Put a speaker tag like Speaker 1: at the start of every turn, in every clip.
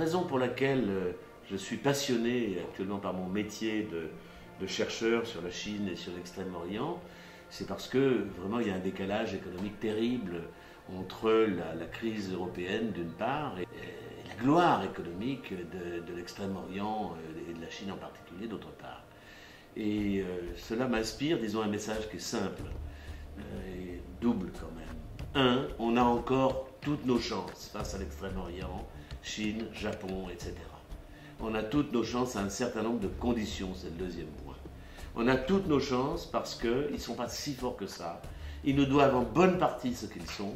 Speaker 1: raison pour laquelle je suis passionné actuellement par mon métier de chercheur sur la Chine et sur l'Extrême-Orient, c'est parce que vraiment il y a un décalage économique terrible entre la crise européenne d'une part et la gloire économique de l'Extrême-Orient et de la Chine en particulier d'autre part. Et cela m'inspire, disons, un message qui est simple et double quand même. Un, on a encore toutes nos chances face à l'Extrême-Orient, Chine, Japon, etc. On a toutes nos chances à un certain nombre de conditions, c'est le deuxième point. On a toutes nos chances parce qu'ils ne sont pas si forts que ça. Ils nous doivent en bonne partie ce qu'ils sont.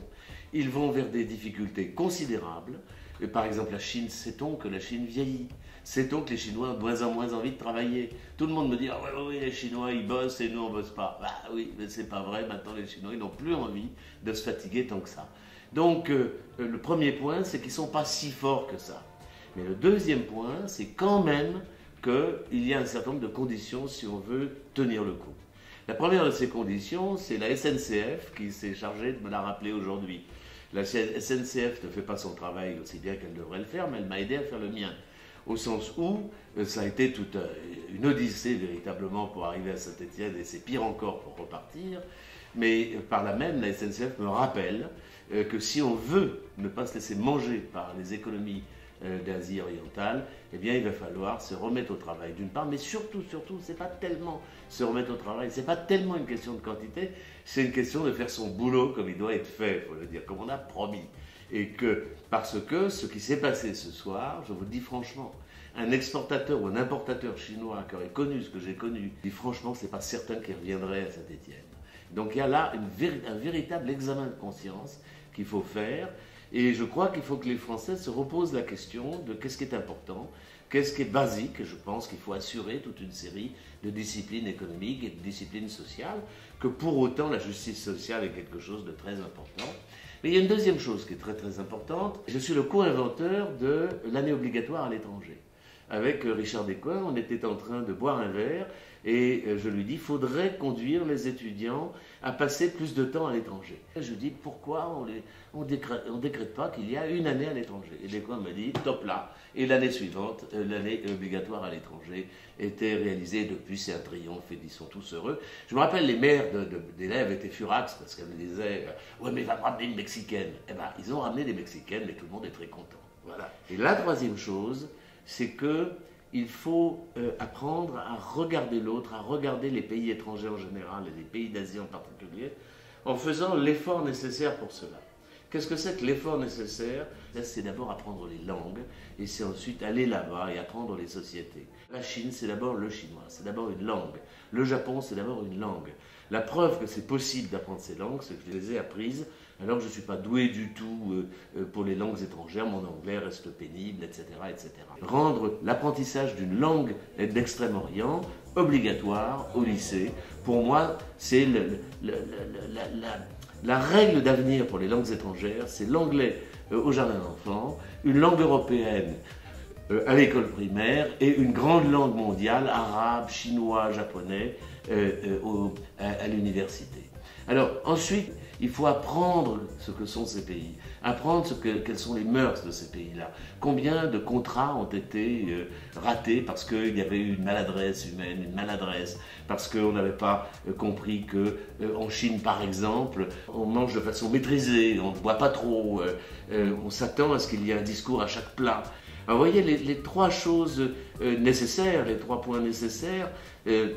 Speaker 1: Ils vont vers des difficultés considérables. Et par exemple, la Chine, sait-on que la Chine vieillit? Sait-on que les Chinois ont de moins en moins envie de travailler? Tout le monde me dit « Ah oui, les Chinois, ils bossent et nous, on ne bosse pas. » Bah oui, mais c'est pas vrai. Maintenant, les Chinois, ils n'ont plus envie de se fatiguer tant que ça. Donc, le premier point, c'est qu'ils ne sont pas si forts que ça. Mais le deuxième point, c'est quand même qu'il y a un certain nombre de conditions si on veut tenir le coup. La première de ces conditions, c'est la SNCF qui s'est chargée de me la rappeler aujourd'hui. La SNCF ne fait pas son travail aussi bien qu'elle devrait le faire, mais elle m'a aidé à faire le mien. Au sens où ça a été toute une odyssée véritablement pour arriver à Saint-Étienne, et c'est pire encore pour repartir. Mais par là même, la SNCF me rappelle que si on veut ne pas se laisser manger par les économies d'Asie orientale, eh bien il va falloir se remettre au travail d'une part, mais surtout, c'est pas tellement se remettre au travail, c'est pas tellement une question de quantité, c'est une question de faire son boulot comme il doit être fait, il faut le dire, comme on a promis. Et que, parce que ce qui s'est passé ce soir, je vous le dis franchement, un exportateur ou un importateur chinois qui aurait connu ce que j'ai connu, dit franchement, c'est pas certain qu'il reviendrait à Saint-Étienne. Donc il y a là un véritable examen de conscience qu'il faut faire. Et je crois qu'il faut que les Français se reposent la question de qu'est-ce qui est important, qu'est-ce qui est basique. Et je pense qu'il faut assurer toute une série de disciplines économiques et de disciplines sociales, que pour autant la justice sociale est quelque chose de très important. Mais il y a une deuxième chose qui est très très importante. Je suis le co-inventeur de l'année obligatoire à l'étranger. Avec Richard Descoings, on était en train de boire un verre et je lui dis il faudrait conduire les étudiants à passer plus de temps à l'étranger. Je dis pourquoi on décrète pas qu'il y a une année à l'étranger. Et Descoings me dit top là. Et l'année suivante, l'année obligatoire à l'étranger était réalisée. Depuis, c'est un triomphe et ils sont tous heureux. Je me rappelle, les mères d'élèves étaient furax parce qu'elles me disaient ouais, mais il va me ramener une Mexicaine. Eh bien, ils ont ramené des Mexicaines, mais tout le monde est très content. Voilà. Et la troisième chose, c'est qu'il faut apprendre à regarder l'autre, à regarder les pays étrangers en général et les pays d'Asie en particulier, en faisant l'effort nécessaire pour cela. Qu'est-ce que c'est que l'effort nécessaire? C'est d'abord apprendre les langues, et c'est ensuite aller là-bas et apprendre les sociétés. La Chine, c'est d'abord le chinois, c'est d'abord une langue. Le Japon, c'est d'abord une langue. La preuve que c'est possible d'apprendre ces langues, c'est que je les ai apprises alors que je ne suis pas doué du tout pour les langues étrangères, mon anglais reste pénible, etc. etc. Rendre l'apprentissage d'une langue d'Extrême-Orient obligatoire au lycée, pour moi, c'est la règle d'avenir pour les langues étrangères, c'est l'anglais au jardin d'enfants, une langue européenne à l'école primaire et une grande langue mondiale, arabe, chinois, japonais, à l'université. Alors ensuite, il faut apprendre ce que sont ces pays, apprendre quelles sont les mœurs de ces pays-là. Combien de contrats ont été ratés parce qu'il y avait eu une maladresse humaine, une maladresse, parce qu'on n'avait pas compris qu'en Chine, par exemple, on mange de façon maîtrisée, on ne boit pas trop, on s'attend à ce qu'il y ait un discours à chaque plat. Alors, vous voyez, les trois choses nécessaires, les trois points nécessaires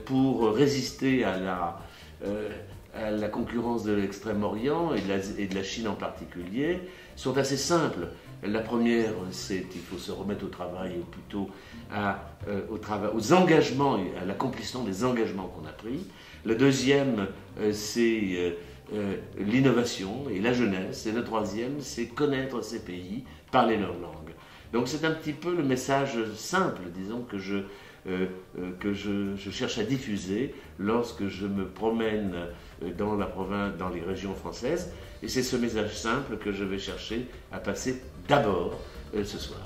Speaker 1: pour résister à la concurrence de l'Extrême-Orient et de la Chine en particulier, sont assez simples. La première, c'est qu'il faut se remettre au travail, ou plutôt aux engagements, à l'accomplissement des engagements qu'on a pris. La deuxième, c'est l'innovation et la jeunesse. Et la troisième, c'est connaître ces pays, parler leur langue. Donc c'est un petit peu le message simple, disons, que je cherche à diffuser lorsque je me promène dans la province, dans les régions françaises. Et c'est ce message simple que je vais chercher à passer d'abord ce soir.